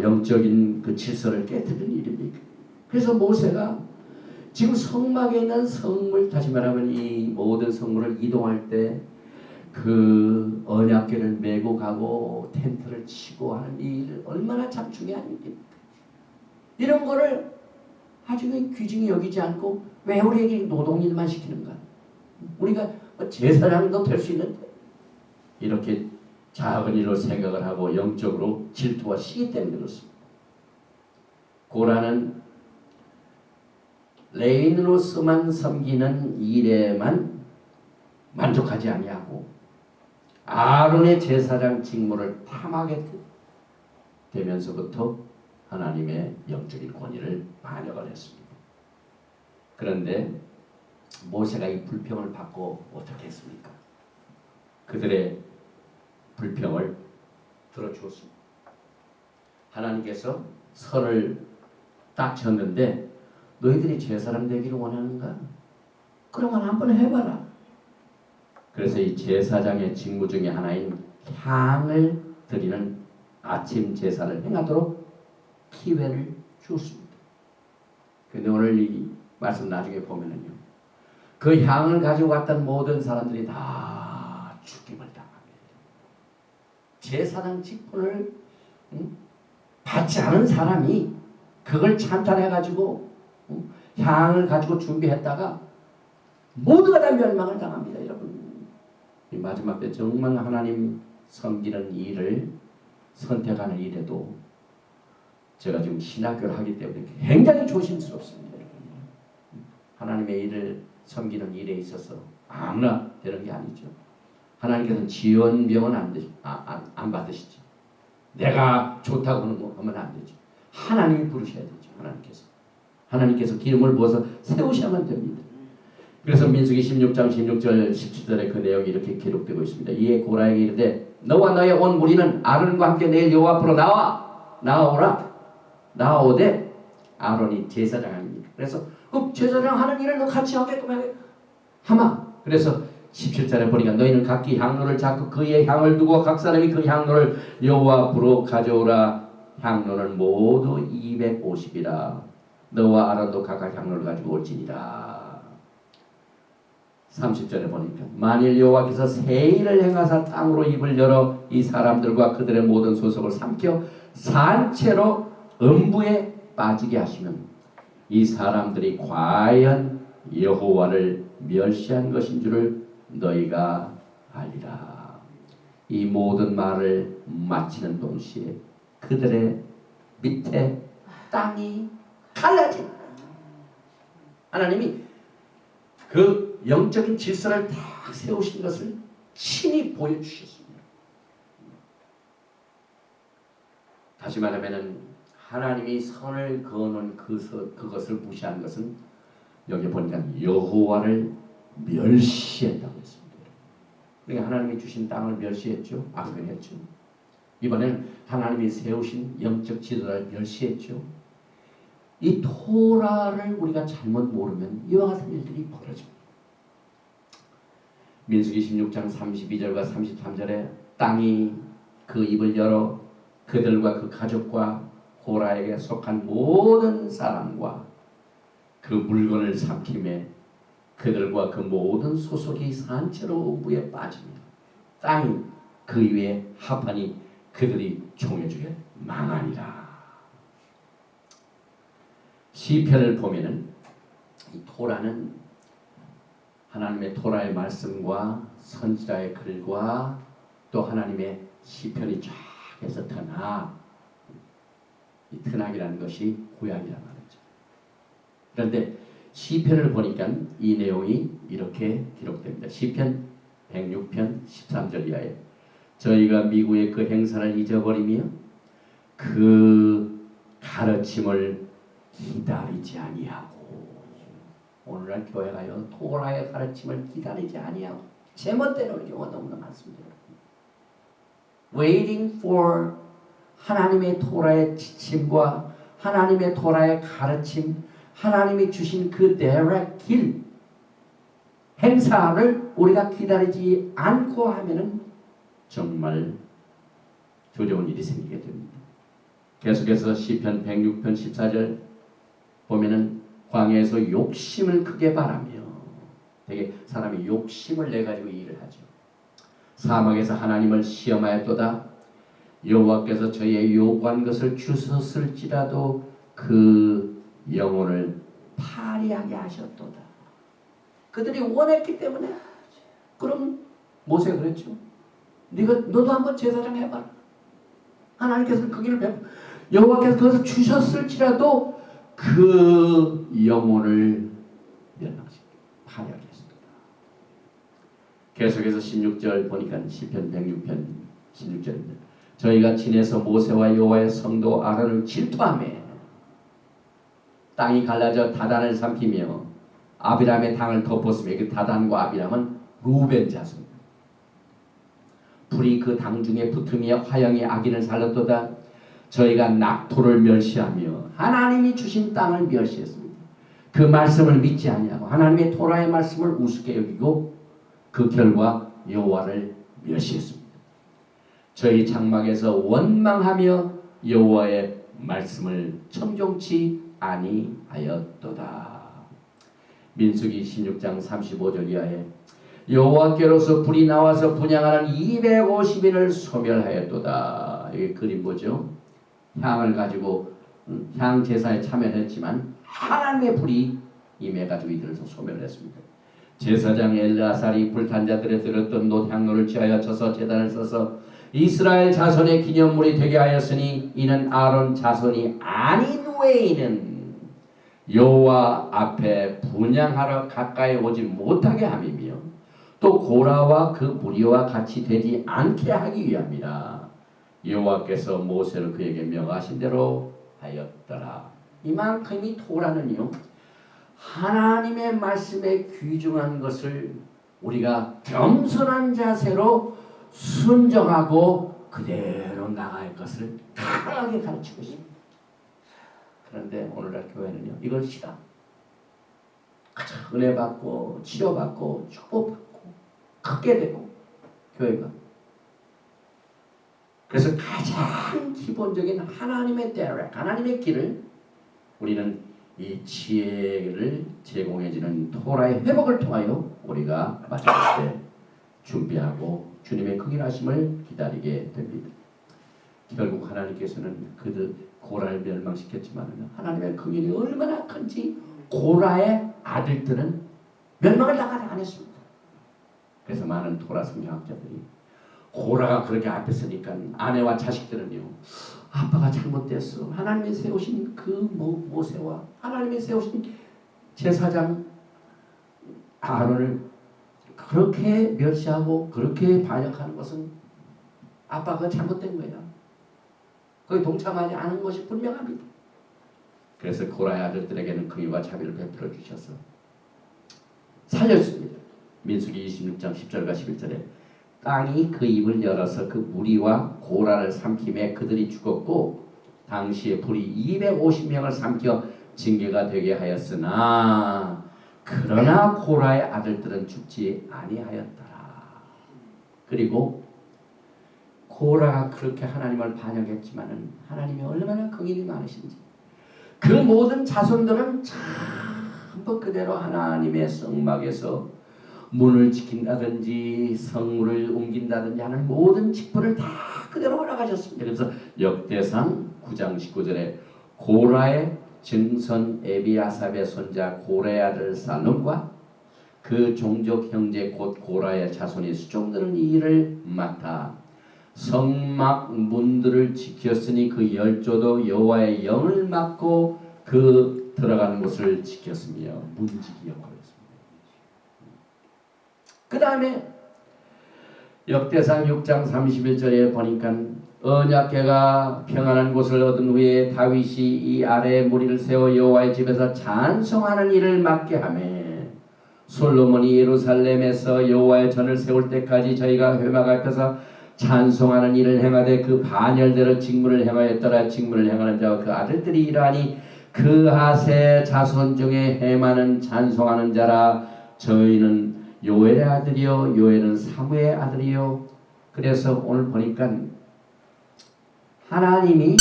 영적인 그 질서를 깨뜨리는 일입니까? 그래서 모세가 지금 성막에 있는 성물, 다시 말하면 이 모든 성물을 이동할 때 그 언약궤를 메고 가고 텐트를 치고 하는 이 일 얼마나 참 중요한 일입니까? 이런 거를 아주 귀중히 여기지 않고 왜 우리에게 노동일만 시키는가? 우리가 제사장도 될 수 있는데 이렇게 작은 일로 생각을 하고 영적으로 질투와 시기 때문에 그렇습니다. 고라는 레인으로서만 섬기는 일에만 만족하지 아니하고 아론의 제사장 직무를 탐하게 되면서부터 하나님의 영적인 권위를 반역을 했습니다. 그런데 모세가 이 불평을 받고 어떻게 했습니까? 그들의 불평을 들어주었습니다. 하나님께서 선을 딱 쳤는데 너희들이 제사장 되기를 원하는가? 그러면 한번 해봐라. 그래서 이 제사장의 직무 중에 하나인 향을 드리는 아침 제사를 행하도록 기회를 주었습니다. 근데 오늘 이 말씀 나중에 보면은요, 그 향을 가지고 왔던 모든 사람들이 다 죽임을 당합니다. 제사장 직분을 받지 않은 사람이 그걸 찬탄해가지고 향을 가지고 준비했다가 모두가 다 멸망을 당합니다. 여러분, 이 마지막 때 정말 하나님 섬기는 일을 선택하는 일에도 제가 지금 신학교를 하기 때문에 굉장히 조심스럽습니다. 하나님의 일을 섬기는 일에 있어서 아무나 되는 게 아니죠. 하나님께서는 지연병은 안 받으시죠. 내가 좋다고 하면 안 되죠. 하나님이 부르셔야 되죠. 하나님께서 기름을 부어서 세우셔야만 됩니다. 그래서 민수기 16장 16절 17절에 그 내용이 이렇게 기록되고 있습니다. 이에 고라에게 이르되 너와 너의 온 무리는 아론과 함께 내일 여호와 앞으로 나오되 아론이 제사장 아닙니까? 그래서 제사장 하는 일을 너 같이 하게끔 하마. 그래서 17절에 보니까 너희는 각기 향로를 잡고 그의 향을 두고 각 사람이 그 향로를 여호와 앞으로 가져오라. 향로는 모두 250이라. 너와 아론도 각각 향로를 가지고 올지니라. 30절에 보니까 만일 여호와께서 새 일을 행하사 땅으로 입을 열어 이 사람들과 그들의 모든 소속을 삼켜 산채로 음부에 빠지게 하시면 이 사람들이 과연 여호와를 멸시한 것인 줄을 너희가 알리라. 이 모든 말을 마치는 동시에 그들의 밑에 땅이 갈라진다. 하나님이 그 영적인 질서를 딱 세우신 것을 친히 보여주셨습니다. 다시 말하면 하나님이 선을 그어놓은 그것을 무시한 것은 여기 보니까 여호와를 멸시했다고 했습니다. 그러니까 하나님이 주신 땅을 멸시했죠. 악행했죠. 이번에는 하나님이 세우신 영적 지도를 멸시했죠. 이 토라를 우리가 잘못 모르면 이와 같은 일들이 벌어집니다. 민수기 16장 32절과 33절에 땅이 그 입을 열어 그들과 그 가족과 고라에게 속한 모든 사람과 그 물건을 삼킴에 그들과 그 모든 소속이 산채로 음부에 빠집니다. 땅이 그 위에 합하니 그들이 종해주게 망하니라. 시편을 보면은 이 토라는 하나님의 토라의 말씀과 선지자의 글과 또 하나님의 시편이 쫙 해서 트나, 이 트낙이라는 것이 구약이란 말이죠. 그런데 시편을 보니까 이 내용이 이렇게 기록됩니다. 시편 106편 13절 이하에 저희가 미국의 그 행사를 잊어버리며 그 가르침을 기다리지 아니하고, 오늘날 교회가요 토라의 가르침을 기다리지 아니하고 제멋대로 경우가 너무나 많습니다. Waiting for 하나님의 토라의 지침과 하나님의 토라의 가르침, 하나님이 주신 그 direct 길, 행사를 우리가 기다리지 않고 하면은 정말 두려운 일이 생기게 됩니다. 계속해서 시편 106편 14절 보면은 광야에서 욕심을 크게 바라며, 되게 사람이 욕심을 내 가지고 일을 하죠. 사막에서 하나님을 시험하였도다. 여호와께서 저희의 요구한 것을 주셨을지라도 그 영혼을 파리하게 하셨도다. 그들이 원했기 때문에. 그럼 모세가 그랬죠. 너도 한번 제사장 해봐라. 하나님께서 그 길을 여호와께서 그것을 주셨을지라도 그 영혼을 멸망시키고 파리하게 했습니다. 계속해서 16절 보니까 시편 106편 16절입니다. 저희가 지내서 모세와 여호와의 성도 아론을 질투하며 땅이 갈라져 다단을 삼키며 아비람의 당을 덮었으며, 그 다단과 아비람은 루벤 자손. 불이 그 당 중에 붙으며 화영이 악인을 살렸도다. 저희가 낙토를 멸시하며 하나님이 주신 땅을 멸시했습니다. 그 말씀을 믿지 아니하고 하나님의 토라의 말씀을 우습게 여기고 그 결과 여호와를 멸시했습니다. 저희 장막에서 원망하며 여호와의 말씀을 청종치 아니하였도다. 민수기 16장 35절 이하에 여호와께로서 불이 나와서 분향하는 250인을 소멸하였도다. 이게 그림 보죠. 향을 가지고 향 제사에 참여했지만 하나님의 불이 임해가지고 이들을 소멸했습니다. 제사장 엘르아살이 불탄 자들에 들었던 놋향로를 취하여 쳐서 제단을 써서 이스라엘 자손의 기념물이 되게 하였으니 이는 아론 자손이 아닌 외에는 여호와 앞에 분향하러 가까이 오지 못하게 함이며 또 고라와 그 무리와 같이 되지 않게 하기 위함이라. 여호와께서 모세를 그에게 명하신 대로 하였더라. 이만큼 이 토라는요, 하나님의 말씀에 귀중한 것을 우리가 겸손한 자세로 순종하고 그대로 나갈 것을 강하게 가르치고 있습니다. 그런데 오늘날 교회는요, 이걸 싫어. 은혜 받고 치료받고 축복받고 크게 되고 교회가. 그래서 가장 기본적인 하나님의 대략, 하나님의 길을 우리는 이 지혜를 제공해주는 토라의 회복을 통하여 우리가 마칠 때 준비하고 주님의 극인하심을 기다리게 됩니다. 결국 하나님께서는 그들 고라를 멸망시켰지만 하나님의 극인이 얼마나 큰지 고라의 아들들은 멸망을 당하지 않았습니다. 그래서 많은 토라 성경학자들이 고라가 그렇게 앞에 서니까 아내와 자식들은요, 아빠가 잘못됐어. 하나님이 세우신 그 모세와 하나님이 세우신 제사장 아론을 그렇게 멸시하고 그렇게 반역하는 것은 아빠가 잘못된 거야. 거기 동참하지 않은 것이 분명합니다. 그래서 고라의 아들들에게는 긍휼과 자비를 베풀어 주셔서 살렸습니다. 민수기 26장 10절과 11절에 땅이 그 입을 열어서 그 무리와 고라를 삼키매 그들이 죽었고 당시에 불이 250명을 삼켜 징계가 되게 하였으나 그러나 고라의 아들들은 죽지 아니하였더라. 그리고 고라가 그렇게 하나님을 반역했지만은 하나님이 얼마나 긍휼이 많으신지 그 모든 자손들은 전부 그대로 하나님의 성막에서 문을 지킨다든지 성물을 옮긴다든지 하는 모든 직분을 다 그대로 허락하셨습니다. 그래서 역대상 9장 19절에 고라의 증손 에비아삽의 손자 고라의 아들 살룸과 그 종족 형제 곧 고라의 자손이 수종드는 이 일을 맡아 성막 문들을 지켰으니 그 열조도 여호와의 영을 맡고 그 들어가는 곳을 지켰으며 문지기 역할을 했습니다. 그 다음에 역대상 6장 31절에 보니까 언약궤가 평안한 곳을 얻은 후에 다윗이 이 아래에 무리를 세워 여호와의 집에서 찬송하는 일을 맡게 하며 솔로몬이 예루살렘에서 여호와의 전을 세울 때까지 저희가 회막 앞에서 찬송하는 일을 행하되 그 반열대로 직무를 행하였더라. 직무를 행하는 자와 그 아들들이 이러하니 그 하세 자손 중에 헤마는 찬송하는 자라. 저희는 요엘의 아들이요 요엘은 사무의 아들이요. 그래서 오늘 보니까 하나님이